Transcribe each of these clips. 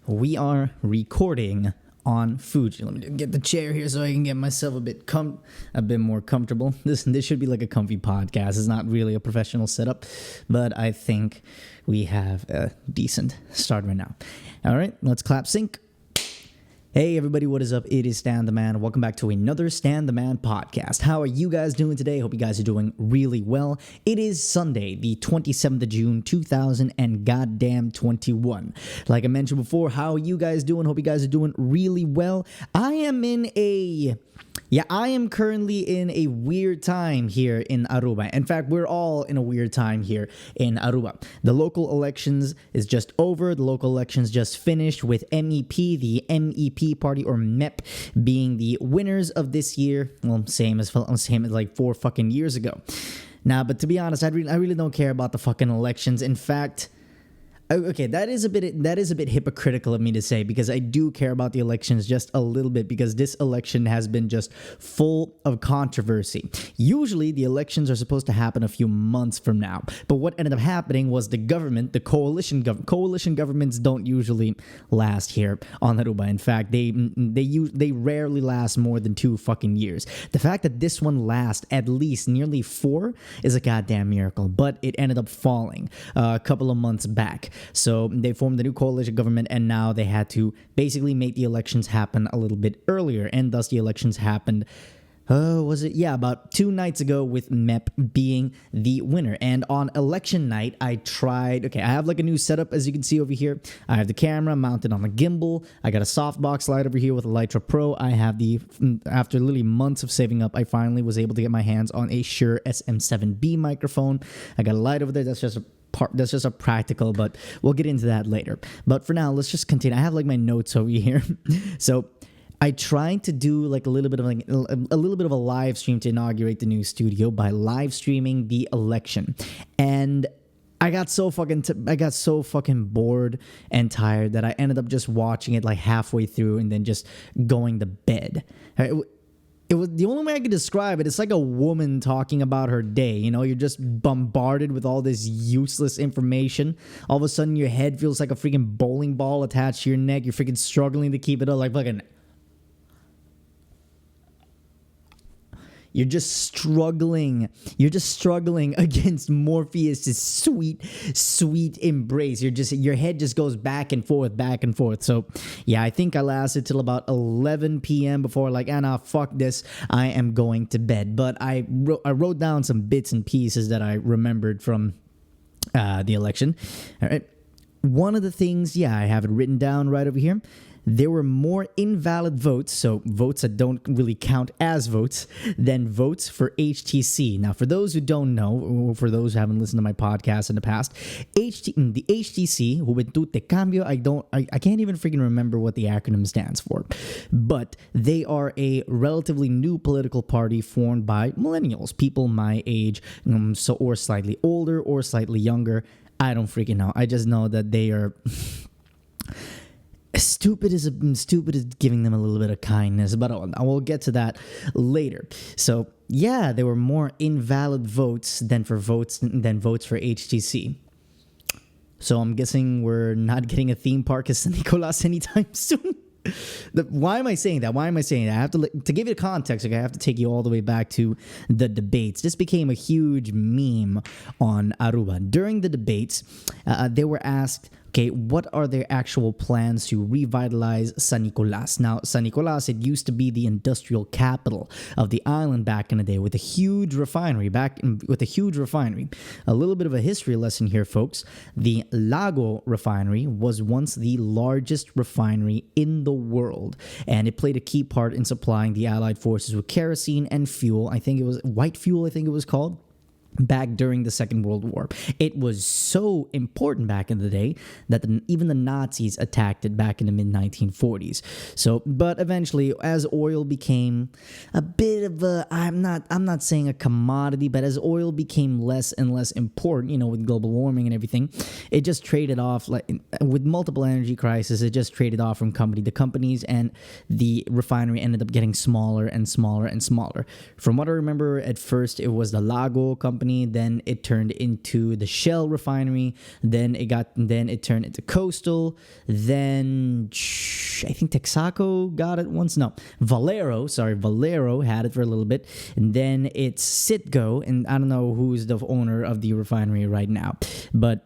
we are recording on Fuji. Let me get the chair here so I can get myself a bit more comfortable. This should be like a comfy podcast. It's not really a professional setup, but I think we have a decent start right now. All right, let's clap sync. Hey everybody, what is up? It is Stan the Man. Welcome back to another Stan the Man podcast. How are you guys doing today? Hope you guys are doing really well. It is Sunday, the 27th of June, 2021. Like I mentioned before, how are you guys doing? Hope you guys are doing really well. I am currently in a weird time here in Aruba. In fact, we're all in a weird time here in Aruba. The local elections is just over. The local elections just finished with the MEP party or MEP being the winners of this year. Well, same as like 4 fucking years ago. Now, but to be honest, I really don't care about the fucking elections. In fact, okay, that is a bit hypocritical of me to say, because I do care about the elections just a little bit, because this election has been just full of controversy. Usually the elections are supposed to happen a few months from now, but what ended up happening was the coalition governments don't usually last here on Aruba. In fact, they rarely last more than 2 fucking years. The fact that this one lasts at least nearly 4 is a goddamn miracle, but it ended up falling a couple of months back. So they formed the new coalition government, and now they had to basically make the elections happen a little bit earlier, and thus the elections happened about 2 nights ago, with MEP being the winner. And on election night, I have like a new setup, as you can see over here. I have the camera mounted on a gimbal. I got a softbox light over here with a Lytra Pro. After literally months of saving up, I finally was able to get my hands on a Shure SM7B microphone. I got a light over there. That's just a practical, but we'll get into that later. But for now, let's just continue. I have like my notes over here. So I tried to do like a little bit of a live stream to inaugurate the new studio by live streaming the election, and I got so fucking bored and tired that I ended up just watching it like halfway through and then just going to bed. It was the only way I could describe it. It's like a woman talking about her day. You know, you're just bombarded with all this useless information. All of a sudden, your head feels like a freaking bowling ball attached to your neck. You're freaking struggling to keep it up, like fucking. You're just struggling against Morpheus's sweet embrace. Your head just goes back and forth. So yeah, I think I lasted till about 11 p.m. before fuck this, I am going to bed. But I wrote down some bits and pieces that I remembered from the election. All right. One of the things, I have it written down right over here. There were more invalid votes, so votes that don't really count as votes, than votes for HTC. Now, for those who don't know, or for those who haven't listened to my podcast in the past, the HTC, Juventud de Cambio, I can't even freaking remember what the acronym stands for, but they are a relatively new political party formed by millennials, people my age, or slightly older or slightly younger. I don't freaking know. I just know that they are... Stupid is giving them a little bit of kindness, but I will get to that later. So yeah, there were more invalid votes than votes for HTC. So I'm guessing we're not getting a theme park at San Nicolas anytime soon. Why am I saying that? I have to give it context. I have to take you all the way back to the debates. This became a huge meme on Aruba. During the debates, they were asked, okay, what are their actual plans to revitalize San Nicolas? Now, San Nicolas, it used to be the industrial capital of the island back in the day, with a huge refinery. A little bit of a history lesson here, folks. The Lago refinery was once the largest refinery in the world, and it played a key part in supplying the Allied forces with kerosene and fuel. I think it was white fuel, it was called. Back during the Second World War. It was so important back in the day that even the Nazis attacked it back in the mid-1940s. So, but eventually, as oil became a bit of a, I'm not saying a commodity, but as oil became less and less important, with global warming and everything, it just traded off, with multiple energy crises, it just traded off from company to companies, and the refinery ended up getting smaller and smaller and smaller. From what I remember, at first, it was the Lago company company. Then it turned into the Shell refinery. Then it turned into Coastal. Then I think Texaco got it once. No, Valero had it for a little bit. And then it's Citgo, and I don't know who's the owner of the refinery right now, but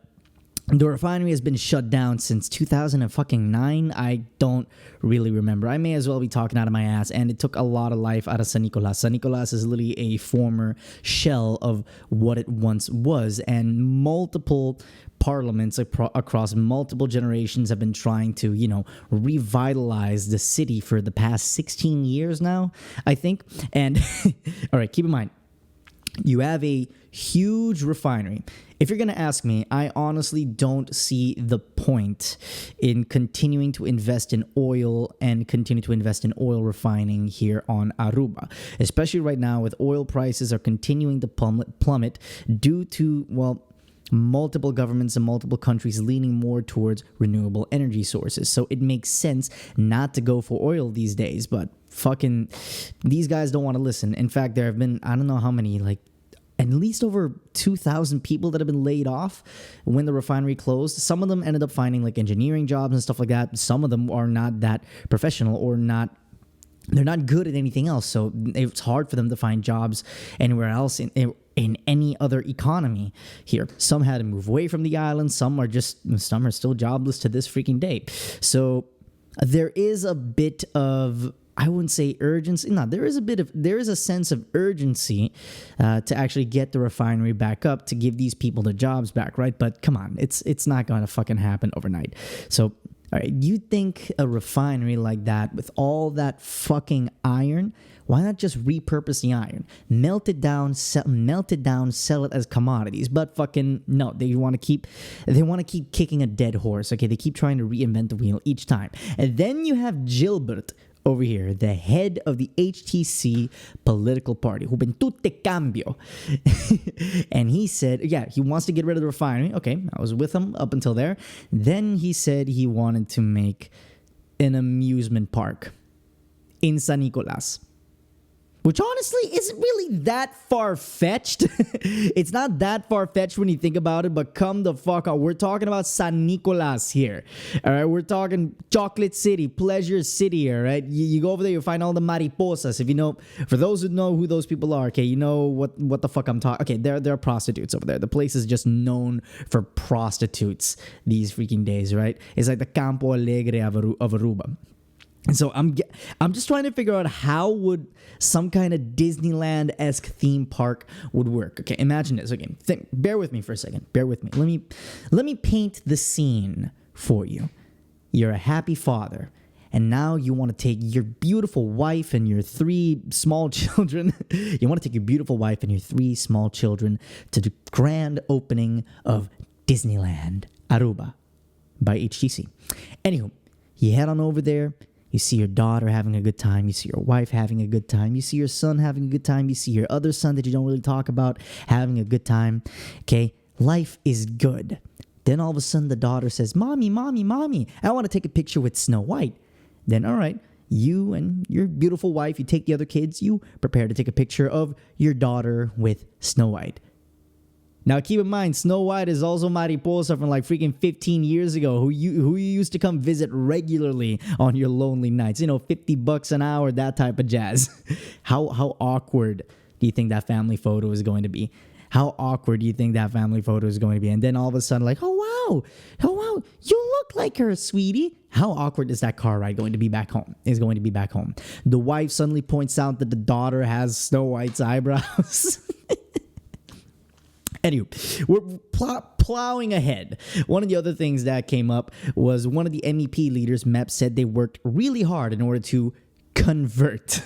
the refinery has been shut down since 2009. I don't really remember. I may as well be talking out of my ass. And it took a lot of life out of San Nicolas. San Nicolas is literally a former shell of what it once was. And multiple parliaments across multiple generations have been trying to, revitalize the city for the past 16 years now, I think. And all right, keep in mind, you have a huge refinery. If you're going to ask me, I honestly don't see the point in continuing to invest in oil and continue to invest in oil refining here on Aruba, especially right now with oil prices are continuing to plummet due to, well, multiple governments and multiple countries leaning more towards renewable energy sources. So it makes sense not to go for oil these days, but fucking these guys don't want to listen. In fact, there have been, I don't know how many, like at least over 2,000 people that have been laid off when the refinery closed. Some of them ended up finding like engineering jobs and stuff like that. Some of them are not that professional or they're not good at anything else. So it's hard for them to find jobs anywhere else in any other economy here. Some had to move away from the island. Some are still jobless to this freaking day. So there is a bit of, I wouldn't say urgency. No, there is a sense of urgency to actually get the refinery back up to give these people their jobs back, right? But come on, it's not going to fucking happen overnight. So, all right, you think a refinery like that with all that fucking iron, why not just repurpose the iron, melt it down, sell it as commodities? But fucking no, they want to keep kicking a dead horse. Okay, they keep trying to reinvent the wheel each time, and then you have Gilbert over here, the head of the HTC political party, Juventud Cambio. And he said, yeah, he wants to get rid of the refinery. Okay, I was with him up until there. Then he said he wanted to make an amusement park in San Nicolas, which honestly isn't really that far-fetched. It's not that far-fetched when you think about it, but come the fuck on. We're talking about San Nicolas here, all right? We're talking Chocolate City, Pleasure City, all right? You go over there, you'll find all the mariposas. If you know, for those who know who those people are, okay, you know what the fuck I'm talking. Okay, there are prostitutes over there. The place is just known for prostitutes these freaking days, right? It's like the Campo Alegre of Aruba. And so I'm just trying to figure out how would some kind of Disneyland-esque theme park would work. Okay, imagine this. Okay, bear with me for a second. Bear with me. Let me paint the scene for you. You're a happy father, and now you want to take your beautiful wife and your 3 small children. You want to take your beautiful wife and your 3 small children to the grand opening of Disneyland Aruba by HTC. Anywho, you head on over there. You see your daughter having a good time. You see your wife having a good time. You see your son having a good time. You see your other son that you don't really talk about having a good time. Okay, life is good. Then all of a sudden the daughter says, Mommy, Mommy, Mommy, I want to take a picture with Snow White. Then, all right, you and your beautiful wife, you take the other kids, you prepare to take a picture of your daughter with Snow White. Now, keep in mind, Snow White is also Mariposa from like freaking 15 years ago, who you used to come visit regularly on your lonely nights. $50 an hour, that type of jazz. How awkward do you think that family photo is going to be? How awkward do you think that family photo is going to be? And then all of a sudden, like, oh wow, you look like her, sweetie. How awkward is that car ride going to be back home? The wife suddenly points out that the daughter has Snow White's eyebrows. Anyway, we're plowing ahead. One of the other things that came up was one of the MEP leaders, MEP, said they worked really hard in order to convert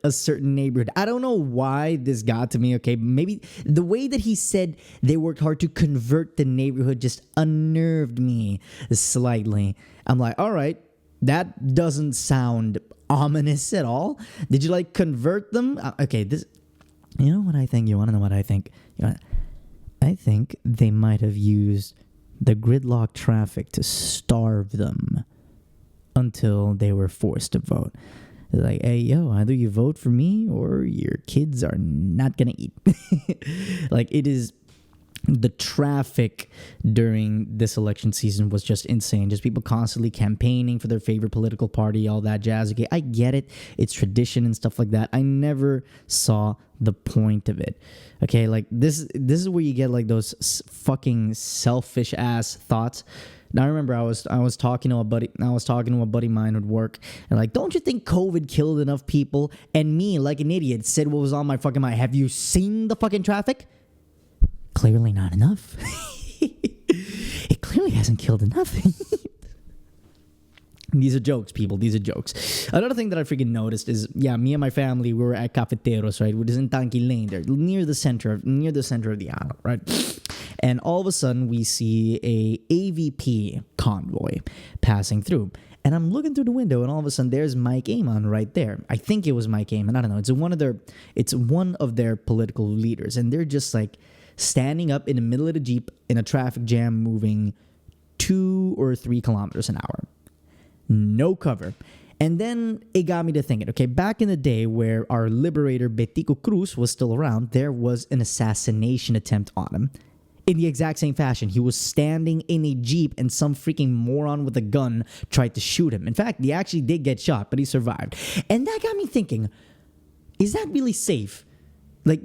a certain neighborhood. I don't know why this got to me, okay? Maybe the way that he said they worked hard to convert the neighborhood just unnerved me slightly. I'm like, all right, that doesn't sound ominous at all. Did you convert them? Okay, this... You know what I think? You want to know what I think? I think they might have used the gridlock traffic to starve them until they were forced to vote. They're like, hey, yo, either you vote for me or your kids are not gonna eat. Like, it is. The traffic during this election season was just insane. Just people constantly campaigning for their favorite political party, all that jazz. Okay, I get it. It's tradition and stuff like that. I never saw the point of it. Okay, like this is where you get like those fucking selfish ass thoughts. Now I remember I was talking to a buddy of mine at work, and like, don't you think COVID killed enough people? And me, like an idiot, said what was on my fucking mind. Have you seen the fucking traffic? Clearly not enough. It clearly hasn't killed enough. These are jokes, people. These are jokes. Another thing that I freaking noticed is, me and my family, we were at Cafeteros, right, which is in Tanki Lane there, near the center of the island, right? And all of a sudden, we see a AVP convoy passing through. And I'm looking through the window, and all of a sudden, there's Mike Amon right there. I think it was Mike Amon. I don't know. It's one of their political leaders, and they're just like standing up in the middle of the Jeep in a traffic jam moving 2 or 3 kilometers an hour. No cover. And then it got me to thinking, okay, back in the day where our liberator Betico Cruz was still around, there was an assassination attempt on him. In the exact same fashion, he was standing in a Jeep and some freaking moron with a gun tried to shoot him. In fact, he actually did get shot, but he survived. And that got me thinking, is that really safe? Like,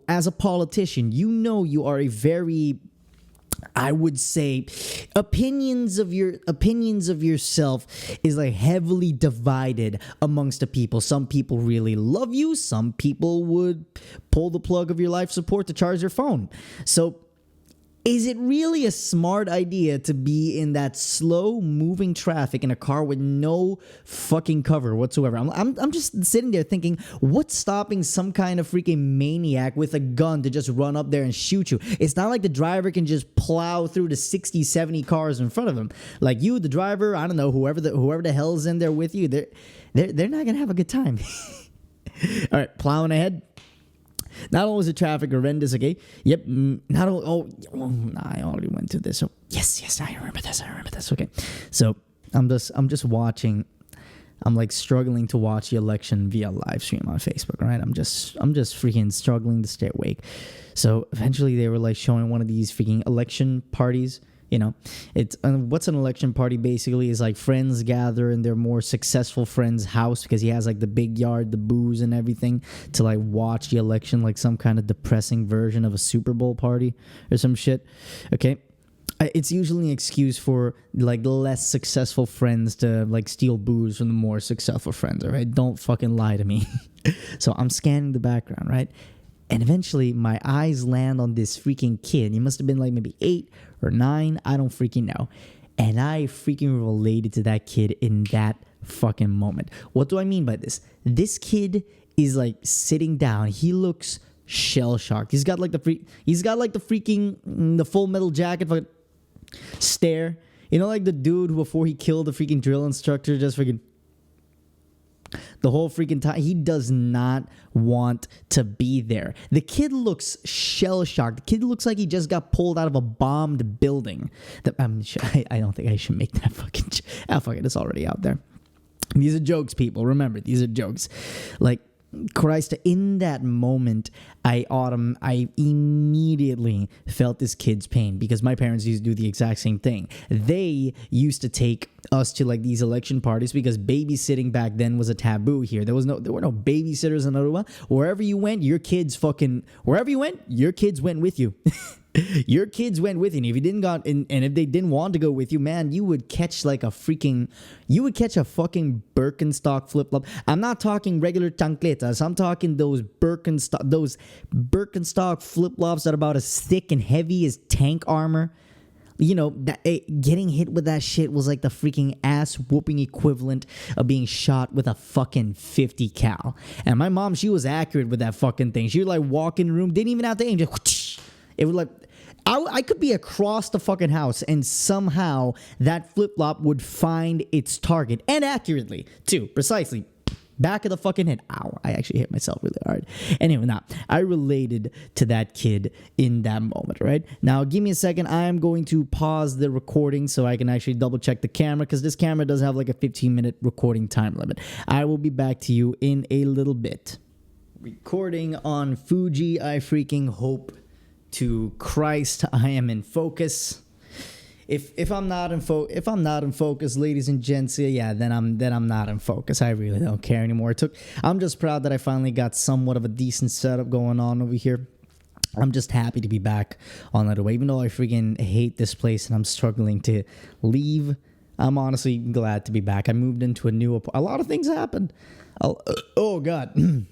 as a politician, you are a very, I would say, opinions of yourself is like heavily divided amongst the people. Some people really love you. Some people would pull the plug of your life support to charge their phone. So is it really a smart idea to be in that slow moving traffic in a car with no fucking cover whatsoever? I'm just sitting there thinking, what's stopping some kind of freaking maniac with a gun to just run up there and shoot you? It's not like the driver can just plow through the 60, 70 cars in front of him. Like you, the driver, I don't know, whoever the hell's in there with you, they're not gonna have a good time. All right, plowing ahead. Not only is the traffic horrendous, okay? Yep. Not only. I already went to this. So yes, I remember this. Okay. So I'm just watching. I'm like struggling to watch the election via live stream on Facebook. Right? I'm just freaking struggling to stay awake. So eventually they were like showing one of these freaking election parties. It's what's an election party basically is like friends gather in their more successful friend's house because he has like the big yard, the booze and everything to like watch the election, like some kind of depressing version of a Super Bowl party or some shit. Okay. It's usually an excuse for like the less successful friends to like steal booze from the more successful friends. All right. Don't fucking lie to me. So I'm scanning the background, right? And eventually my eyes land on this freaking kid. He must have been like maybe 8 or 9. I don't freaking know. And I freaking related to that kid in that fucking moment. What do I mean by this? This kid is like sitting down. He looks shell shocked. He's got like the freaking the Full Metal Jacket fucking stare. Like the dude who before he killed the freaking drill instructor just freaking the whole freaking time. He does not want to be there. The kid looks shell-shocked. The kid looks like he just got pulled out of a bombed building. I don't think I should make that fucking... fuck it, it's already out there. These are jokes, people. Remember, these are jokes. Like, Christ, in that moment, I immediately felt this kid's pain because my parents used to do the exact same thing. They used to take us to like these election parties because babysitting back then was a taboo here. There were no babysitters in Aruba. Wherever you went, your kids went with you. Your kids went with you. And if you didn't go, and if they didn't want to go with you, man, you would catch a fucking Birkenstock flip flop. I'm not talking regular chancletas. I'm talking those Birkenstock flip flops that are about as thick and heavy as tank armor. Getting hit with that shit was like the freaking ass whooping equivalent of being shot with a fucking 50 cal. And my mom, she was accurate with that fucking thing. She would like walk in the room, didn't even have to aim, just whoosh. It would like, I could be across the fucking house and somehow that flip-flop would find its target. And accurately, too. Precisely. Back of the fucking head. Ow, I actually hit myself really hard. Anyway, now, I related to that kid in that moment, right? Now, give me a second. I am going to pause the recording so I can actually double check the camera, because this camera does have like a 15-minute recording time limit. I will be back to you in a little bit. Recording on Fuji. I freaking hope to Christ I am in focus. If I'm not in focus, ladies and gents, yeah, then I'm not in focus. I really don't care anymore. I'm just proud that I finally got somewhat of a decent setup going on over here. I'm just happy to be back on Aruba. Even though I freaking hate this place and I'm struggling to leave, I'm honestly glad to be back. I moved into a lot of things happened. Oh God.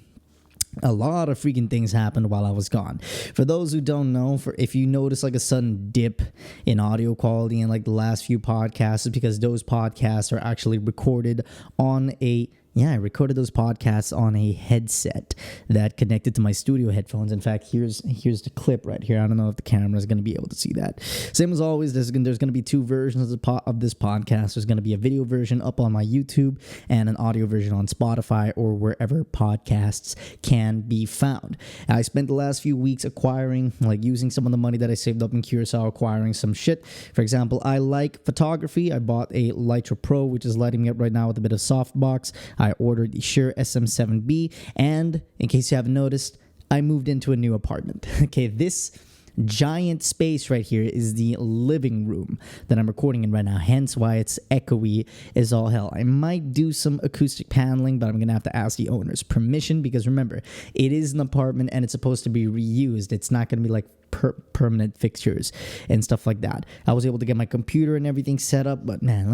A lot of freaking things happened while I was gone. For those who don't know, if you notice like a sudden dip in audio quality in like the last few podcasts, it's because those podcasts are actually recorded on I recorded those podcasts on a headset that connected to my studio headphones. In fact, here's the clip right here. I don't know if the camera is going to be able to see that. Same as always, there's going to be two versions of this podcast. There's going to be a video version up on my YouTube and an audio version on Spotify or wherever podcasts can be found. I spent the last few weeks using some of the money that I saved up in Curacao, acquiring some shit. For example, I like photography. I bought a Lightroom Pro, which is lighting me up right now with a bit of softbox. I ordered the Shure SM7B, and in case you haven't noticed, I moved into a new apartment. Okay, this giant space right here is the living room that I'm recording in right now, hence why it's echoey as all hell. I might do some acoustic paneling, but I'm gonna have to ask the owner's permission, because remember, it is an apartment and it's supposed to be reused. It's not gonna be like permanent fixtures and stuff like that. I was able to get my computer and everything set up, but man,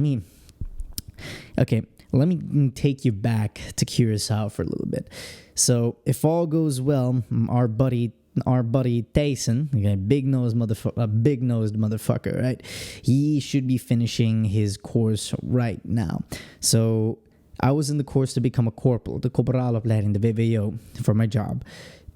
let me take you back to Curacao for a little bit. So, if all goes well, our buddy Tyson, a big-nosed motherfucker, right? He should be finishing his course right now. So, I was in the course to become a corporal, the korporalopplæring, the VVO, for my job.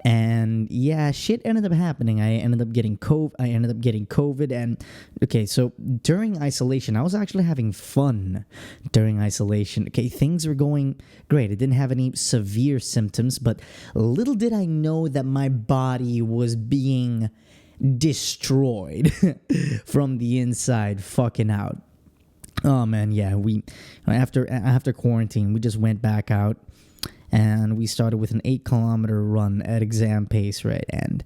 And yeah, shit ended up happening. I ended up getting COVID. And okay, so during isolation, I was actually having fun during isolation. Okay, things were going great. I didn't have any severe symptoms, but little did I know that my body was being destroyed from the inside, fucking out. Oh man, yeah. After quarantine, we just went back out. And we started with an 8-kilometer run at exam pace, right? And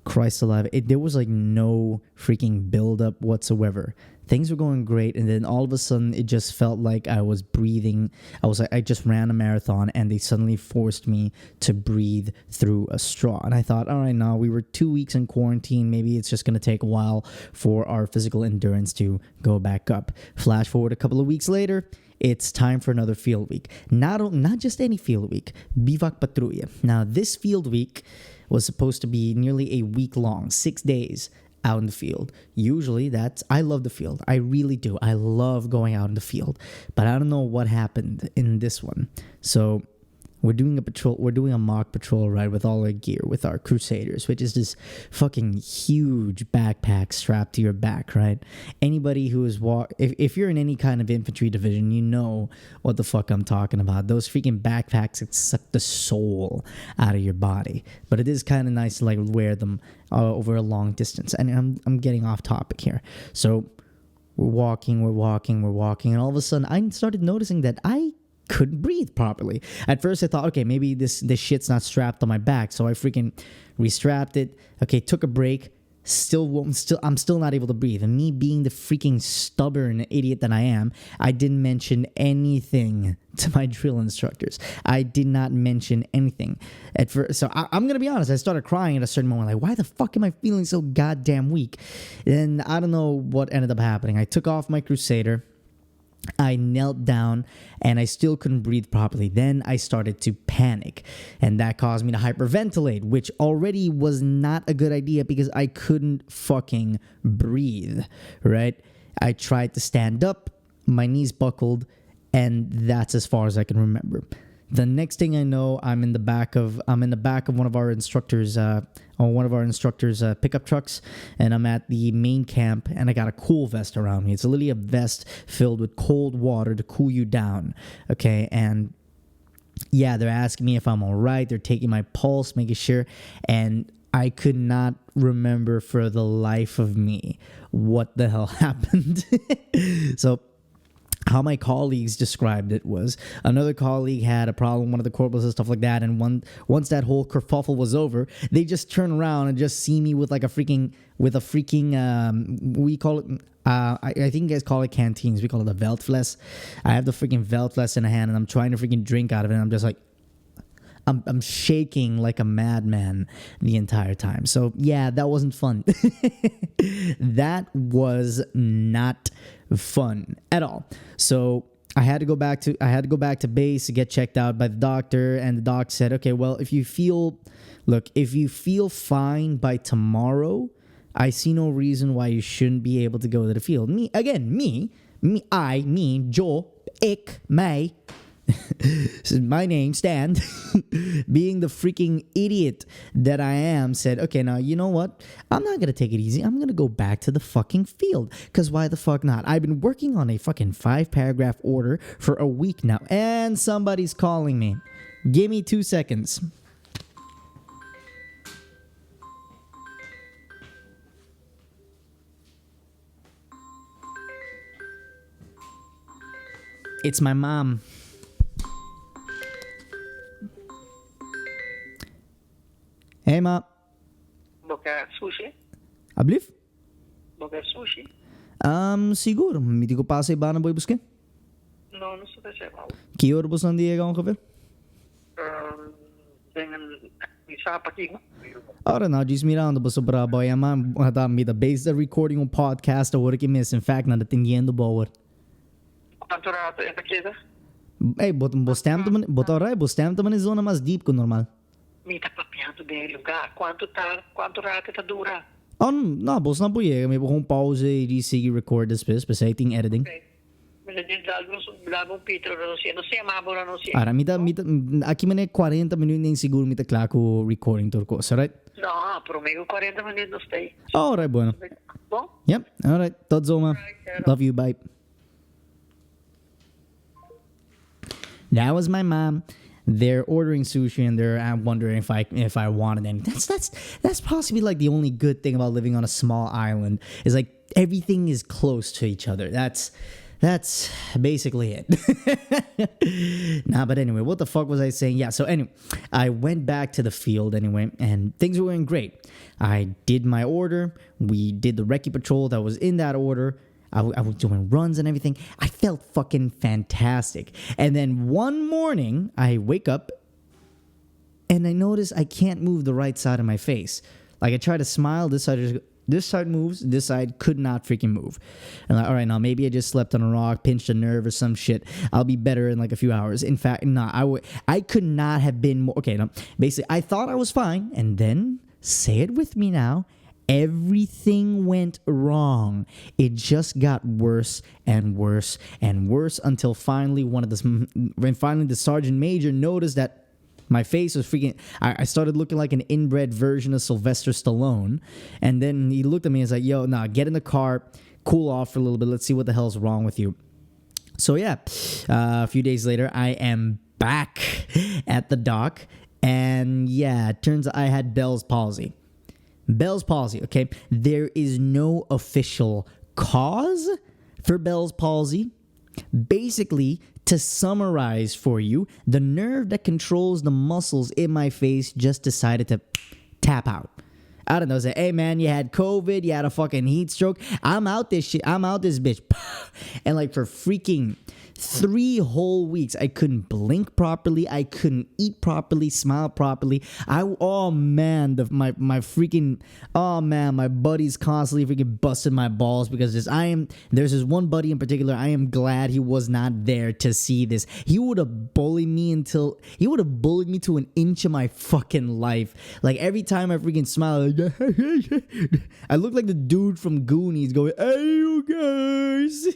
Christ alive, there was like no freaking buildup whatsoever. Things were going great, and then all of a sudden, it just felt like I was breathing. I just ran a marathon, and they suddenly forced me to breathe through a straw. And I thought, all right, now we were 2 weeks in quarantine. Maybe it's just going to take a while for our physical endurance to go back up. Flash forward a couple of weeks later, it's time for another field week. Not just any field week, Bivak Patrulla. Now, this field week was supposed to be nearly a week long, 6 days out in the field. Usually I love the field. I really do. I love going out in the field. But I don't know what happened in this one. So we're doing a mock patrol ride with all our gear, with our Crusaders, which is this fucking huge backpack strapped to your back, right? Anybody who is if you're in any kind of infantry division, you know what the fuck I'm talking about. Those freaking backpacks that suck the soul out of your body. But it is kind of nice to like wear them over a long distance. And I'm getting off topic here. So we're walking, and all of a sudden I started noticing that I couldn't breathe properly. At first I thought, okay, maybe this shit's not strapped on my back, so I freaking restrapped it. Okay, took a break. I'm still not able to breathe. And me being the freaking stubborn idiot that I am, I didn't mention anything to my drill instructors. I did not mention anything at first. So I'm gonna be honest. I started crying at a certain moment, like, why the fuck am I feeling so goddamn weak? And I don't know what ended up happening. I took off my Crusader. I knelt down and I still couldn't breathe properly. Then I started to panic, and that caused me to hyperventilate, which already was not a good idea because I couldn't fucking breathe, right? I tried to stand up, my knees buckled, and that's as far as I can remember. The next thing I know, I'm in the back of one of our instructors' pickup trucks, and I'm at the main camp, and I got a cool vest around me. It's literally a vest filled with cold water to cool you down, okay? And yeah, they're asking me if I'm all right. They're taking my pulse, making sure. And I could not remember for the life of me what the hell happened. So how my colleagues described it was another colleague had a problem, one of the corporals and stuff like that, and once that whole kerfuffle was over, they just turn around and just see me with like a freaking we call it I think you guys call it canteens, we call it a veldfles. I have the freaking veldfles in a hand and I'm trying to freaking drink out of it, and I'm just like I'm shaking like a madman the entire time. So yeah, that wasn't fun. That was not fun at all. So I had to go back to base to get checked out by the doctor, and the doc said, okay, well, if you feel fine by tomorrow, I see no reason why you shouldn't be able to go to the field. Joe, ik, mij. My name, Stan, being the freaking idiot that I am, said, okay, now you know what? I'm not going to take it easy. I'm going to go back to the fucking field. Because why the fuck not? I've been working on a fucking 5-paragraph order for a week now. And somebody's calling me. Give me 2 seconds. It's my mom. Hey, ma. Boka sushi? Ablif? Boka sushi? Siguro. Hindi ko pa sa iba na boy buske. No, não sei se é mal. Que hora você andia com o cabelo? Dengan bisa pati mo. Ora, não, diz mirando, você para boy, ama, me da base da recording um podcast, or que miss, in fact, nada tinguendo boa. Quanto rato é daquela? Hey, bostem também zona mais deep que o normal. Mi tá papiando bem lugar. Quanto rato tá dura? Não, bos na boia, may buong pause e sige record this piece, basta iting editing. Okay. Mas din dalgo Peter não sei mabo não sei. Ara, aqui mané 40 minutos nem seguro mita claro recording turco, so right? No, promedio 40 minutos não stay. Alright, bueno. Bom? Yep, alright, tot zo, ma. Love you, bye. That was my mom. They're ordering sushi and they're wondering if I wanted any. That's possibly like the only good thing about living on a small island is like everything is close to each other. That's basically it. Nah, but anyway, what the fuck was I saying? Yeah, so anyway, I went back to the field anyway, and things were going great. I did my order. We did the recce patrol that was in that order. I was doing runs and everything. I felt fucking fantastic. And then one morning, I wake up and I notice I can't move the right side of my face. Like I try to smile, this side moves, this side could not freaking move. And like, all right, now maybe I just slept on a rock, pinched a nerve or some shit. I'll be better in like a few hours. In fact, I could not have been more. Okay, no, basically, I thought I was fine. And then, say it with me now, everything went wrong. It just got worse and worse and worse until finally the sergeant major noticed that my face was freaking. I started looking like an inbred version of Sylvester Stallone, and then he looked at me and was like, "Yo, nah, get in the car, cool off for a little bit. Let's see what the hell's wrong with you." So yeah, a few days later, I am back at the dock, and yeah, it turns out I had Bell's palsy. Bell's palsy, okay? There is no official cause for Bell's palsy. Basically, to summarize for you, the nerve that controls the muscles in my face just decided to tap out. I don't know, say, hey man, you had COVID, you had a fucking heat stroke. I'm out this bitch. And like for freaking 3 whole weeks, I couldn't blink properly. I couldn't eat properly, smile properly. My buddies constantly freaking busted my balls because there's this one buddy in particular. I am glad he was not there to see this. He would have bullied me to an inch of my fucking life. Like every time I freaking smile, like, I look like the dude from Goonies going, "Hey you guys."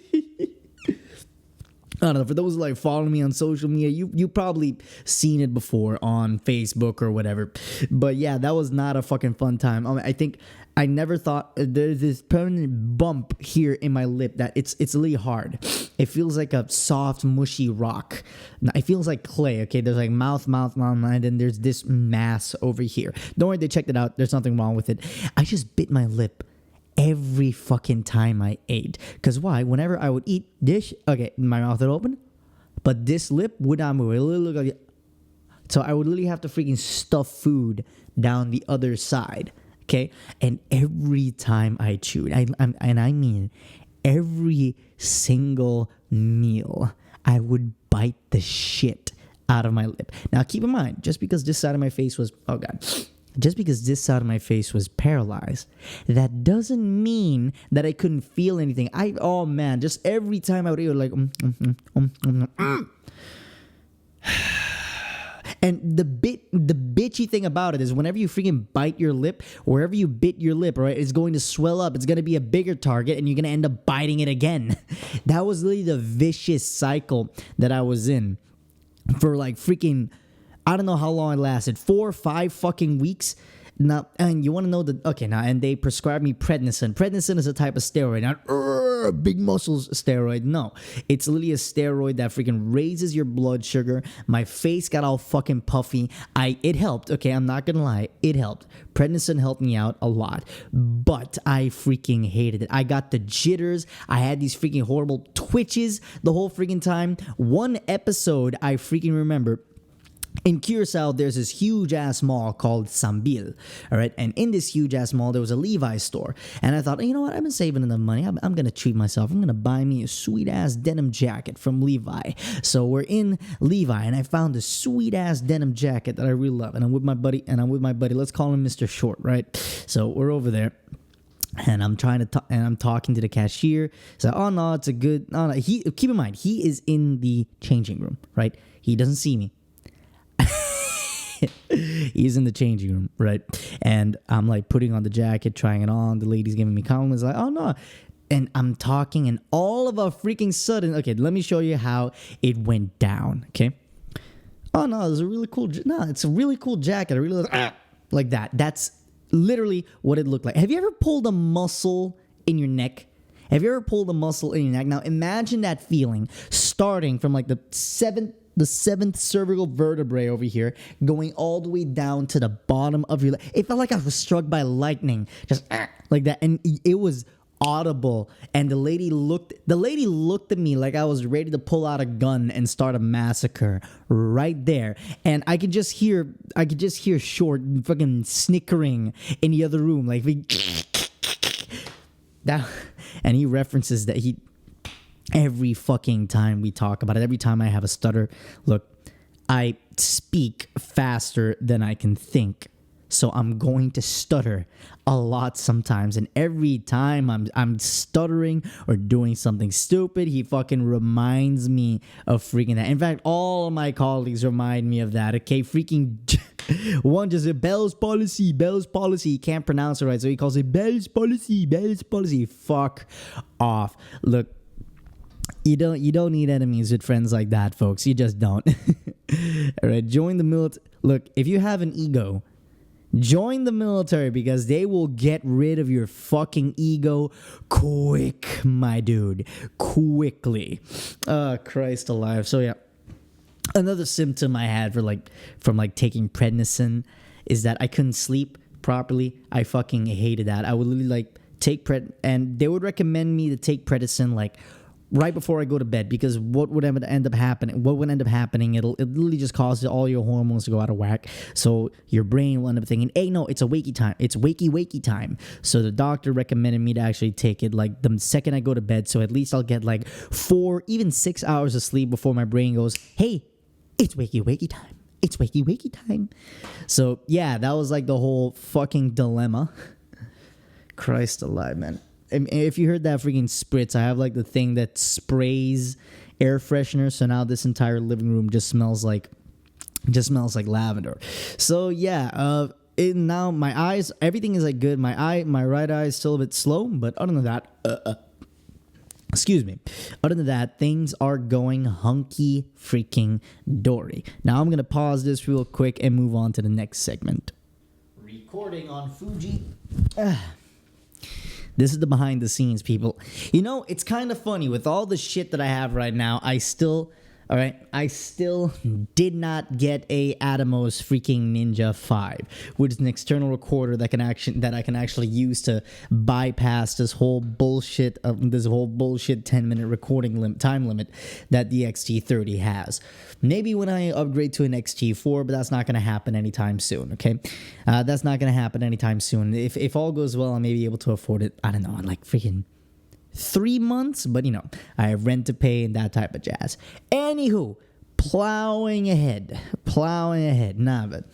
I don't know, for those like following me on social media, you probably seen it before on Facebook or whatever. But yeah, that was not a fucking fun time. I think I never thought there's this permanent bump here in my lip that it's really hard. It feels like a soft, mushy rock. It feels like clay, okay? There's like mouth, and then there's this mass over here. Don't worry, they checked it out. There's nothing wrong with it. I just bit my lip every fucking time I ate. Because why? Whenever I would eat dish, okay, my mouth would open, but this lip would not move. It would look like so I would literally have to freaking stuff food down the other side, okay? And every time I chewed, I mean every single meal, I would bite the shit out of my lip. Now, keep in mind, just because this side of my face was, oh God, just because this side of my face was paralyzed, that doesn't mean that I couldn't feel anything. Oh man, just every time I would eat, like, And the bitchy thing about it is whenever you freaking bite your lip, wherever you bit your lip, right, it's going to swell up. It's going to be a bigger target and you're going to end up biting it again. That was literally the vicious cycle that I was in for like freaking, I don't know how long it lasted, 4 or 5 fucking weeks. Now, and you want to know and they prescribed me prednisone. Prednisone is a type of steroid, not big muscles steroid. No, it's literally a steroid that freaking raises your blood sugar. My face got all fucking puffy. It helped. Okay, I'm not gonna lie, it helped. Prednisone helped me out a lot, but I freaking hated it. I got the jitters. I had these freaking horrible twitches the whole freaking time. One episode I freaking remember. In Curacao, there's this huge-ass mall called Sambil, all right? And in this huge-ass mall, there was a Levi's store. And I thought, you know what? I've been saving enough money. I'm going to treat myself. I'm going to buy me a sweet-ass denim jacket from Levi. So we're in Levi, and I found this sweet-ass denim jacket that I really love. And I'm with my buddy. Let's call him Mr. Short, right? So we're over there. And I'm I'm talking to the cashier. So, oh no, it's a good. Oh, no. Keep in mind, he is in the changing room, right? He doesn't see me. He's in the changing room, right? And I'm like putting on the jacket, trying it on. The lady's giving me compliments, like, oh no. And I'm talking, and all of a freaking sudden, okay, let me show you how it went down, okay? Oh no, it's a really cool jacket. I really like that. That's literally what it looked like. Have you ever pulled a muscle in your neck? Have you ever pulled a muscle in your neck? Now imagine that feeling starting from like the seventh cervical vertebrae over here, going all the way down to the bottom of your leg. It felt like I was struck by lightning, just like that, and it was audible. And the lady looked at me like I was ready to pull out a gun and start a massacre right there. And I could just hear Short fucking snickering in the other room, like that. And he references that every fucking time we talk about it, every time I have a stutter, look, I speak faster than I can think. So I'm going to stutter a lot sometimes. And every time I'm stuttering or doing something stupid, he fucking reminds me of freaking that. In fact, all of my colleagues remind me of that. Okay, freaking one just said Bell's policy. He can't pronounce it right, so he calls it Bell's policy. Fuck off. Look, You don't need enemies with friends like that, folks. You just don't. All right, join the military. Look, if you have an ego, join the military because they will get rid of your fucking ego quick, my dude. Quickly. Christ alive. So yeah, another symptom I had from taking prednisone is that I couldn't sleep properly. I fucking hated that. I would literally take and they would recommend me to take prednisone right before I go to bed, because what would end up happening, it literally just causes all your hormones to go out of whack. So your brain will end up thinking, hey, no, it's a wakey time. It's wakey time. So the doctor recommended me to actually take it the second I go to bed. So at least I'll get 4, even 6 hours of sleep before my brain goes, hey, it's wakey time. It's wakey time. So yeah, that was the whole fucking dilemma. Christ alive, man. If you heard that freaking spritz, I have the thing that sprays air freshener. So now this entire living room just smells like lavender. So yeah, now my eyes, everything is good. My right eye is still a bit slow, but other than that, excuse me. Other than that, things are going hunky freaking dory. Now I'm gonna pause this real quick and move on to the next segment. Recording on Fuji. This is the behind the scenes, people. You know, it's kind of funny with all the shit that I have right now. I still did not get a Atomos freaking Ninja 5, which is an external recorder that I can actually use to bypass this whole bullshit 10-minute recording time limit that the XT30 has. Maybe when I upgrade to an XT4, but that's not going to happen anytime soon, okay? That's not going to happen anytime soon. If all goes well, I may be able to afford it, I don't know, in like freaking 3 months, but you know, I have rent to pay and that type of jazz. Anywho, plowing ahead. Nah, but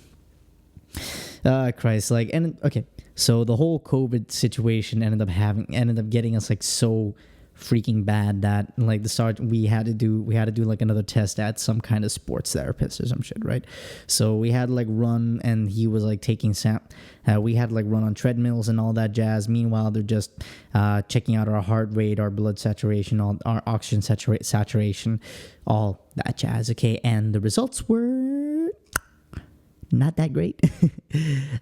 Christ, like, and okay, so the whole COVID situation ended up getting us like so freaking bad that like the sergeant we had to do like another test at some kind of sports therapist or some shit, right? So we had to like run, and he was like taking we had to like run on treadmills and all that jazz. Meanwhile, they're just checking out our heart rate, our blood saturation, all our oxygen saturation, all that jazz. Okay, and the results were not that great.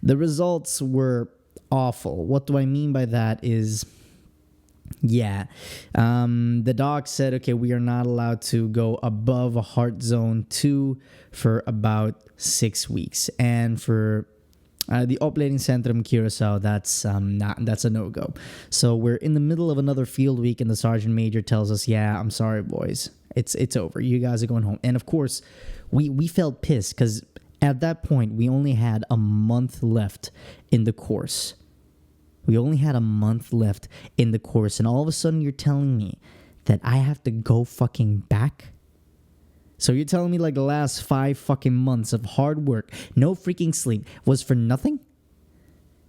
The results were awful. What do I mean by that is, yeah, the doc said, okay, we are not allowed to go above a heart zone 2 for about 6 weeks. And for the operating center in Curacao, that's a no-go. So we're in the middle of another field week, and the sergeant major tells us, yeah, I'm sorry, boys. It's over. You guys are going home. And of course, we felt pissed because at that point, we only had a month left in the course. And all of a sudden you're telling me that I have to go fucking back? So you're telling me like the last 5 fucking months of hard work, no freaking sleep, was for nothing?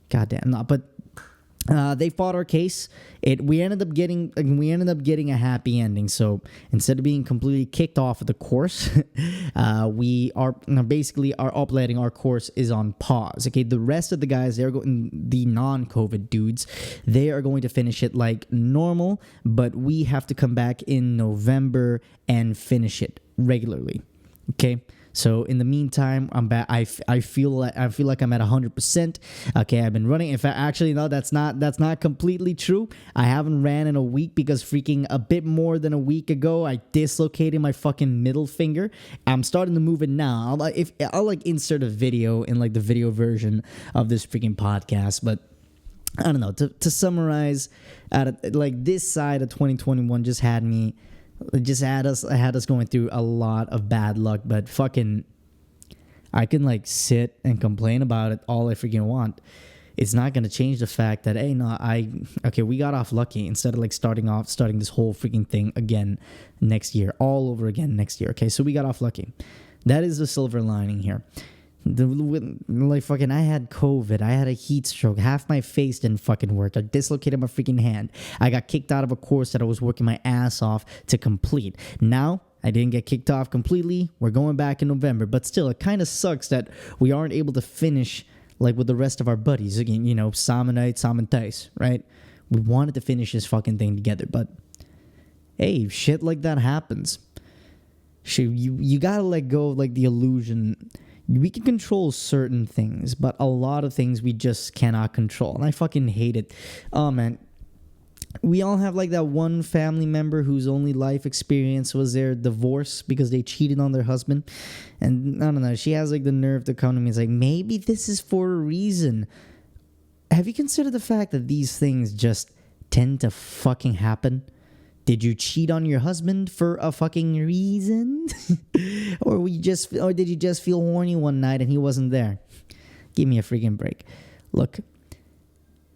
Goddamn, no, but they fought our case. We ended up getting a happy ending. So instead of being completely kicked off of the course, we are basically our course is on pause. Okay, the rest of the guys, the non-COVID dudes, they are going to finish it like normal, but we have to come back in November and finish it regularly. Okay. So in the meantime, I'm back. I feel like I'm at 100%. Okay, I've been running. In fact, actually, no, that's not completely true. I haven't ran in a week because freaking a bit more than a week ago, I dislocated my fucking middle finger. I'm starting to move it now. I'll like insert a video in like the video version of this freaking podcast, but I don't know. To summarize, like this side of 2021 just had us going through a lot of bad luck, but fucking I can like sit and complain about it all I freaking want. It's not going to change the fact that, hey, no, we got off lucky instead of like starting this whole freaking thing again next year, all over again next year. Okay, so we got off lucky. That is the silver lining here. I had COVID. I had a heat stroke. Half my face didn't fucking work. I dislocated my freaking hand. I got kicked out of a course that I was working my ass off to complete. Now, I didn't get kicked off completely. We're going back in November. But still, it kind of sucks that we aren't able to finish like with the rest of our buddies. Again, you know, Sam and Thijs, right? We wanted to finish this fucking thing together. But, hey, shit like that happens. Shit, you gotta let go of like the illusion. We can control certain things, but a lot of things we just cannot control. And I fucking hate it. Oh, man. We all have like that one family member whose only life experience was their divorce because they cheated on their husband. And I don't know, she has like the nerve to come to me and say, maybe this is for a reason. Have you considered the fact that these things just tend to fucking happen? Did you cheat on your husband for a fucking reason? or did you just feel horny one night and he wasn't there? Give me a freaking break. Look,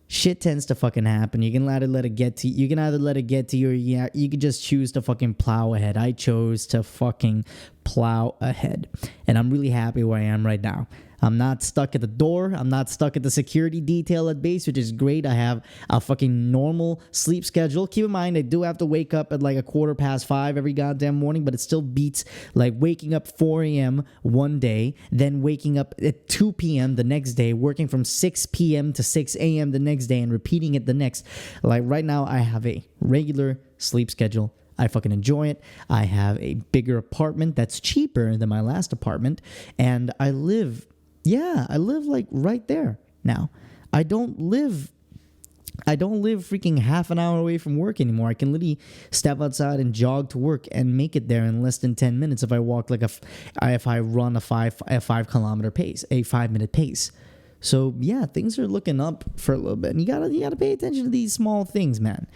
shit tends to fucking happen. You can either let it get to you, or you could just choose to fucking plow ahead. I chose to fucking plow ahead. And I'm really happy where I am right now. I'm not stuck at the door. I'm not stuck at the security detail at base, which is great. I have a fucking normal sleep schedule. Keep in mind, I do have to wake up at like 5:15 every goddamn morning, but it still beats like waking up 4 a.m. one day, then waking up at 2 p.m. the next day, working from 6 p.m. to 6 a.m. the next day, and repeating it the next. Like right now, I have a regular sleep schedule. I fucking enjoy it. I have a bigger apartment that's cheaper than my last apartment, and I live like right there now. I don't live I don't live freaking half an hour away from work anymore. I can literally step outside and jog to work and make it there in less than 10 minutes if I walk if I run a 5 kilometer pace, a 5 minute pace. So yeah, things are looking up for a little bit, and you gotta pay attention to these small things, man.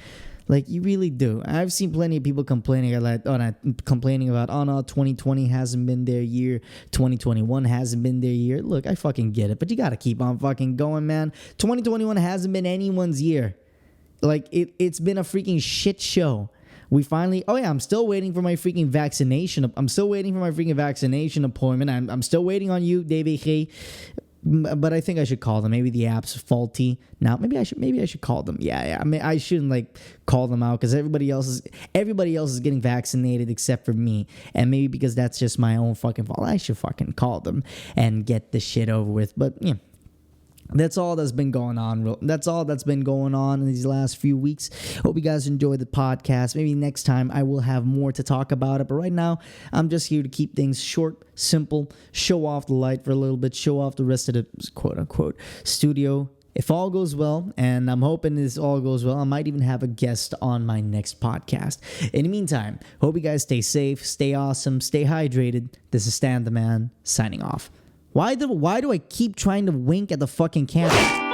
Like, you really do. I've seen plenty of people complaining about, oh no, 2020 hasn't been their year. 2021 hasn't been their year. Look, I fucking get it, but you got to keep on fucking going, man. 2021 hasn't been anyone's year. Like, it's been a freaking shit show. We finally, I'm still waiting for my freaking vaccination. I'm still waiting for my freaking vaccination appointment. I'm still waiting on you, DBG. But I think I should call them. Maybe the app's faulty. Now, maybe I should call them. Yeah. I mean, I shouldn't like call them out because everybody else is getting vaccinated except for me. And maybe because that's just my own fucking fault, I should fucking call them and get this shit over with. But yeah. That's all that's been going on. That's all that's been going on in these last few weeks. Hope you guys enjoyed the podcast. Maybe next time I will have more to talk about it. But right now, I'm just here to keep things short, simple, show off the light for a little bit, show off the rest of the quote-unquote studio. If all goes well, and I'm hoping this all goes well, I might even have a guest on my next podcast. In the meantime, hope you guys stay safe, stay awesome, stay hydrated. This is Stan the Man, signing off. Why do I keep trying to wink at the fucking camera?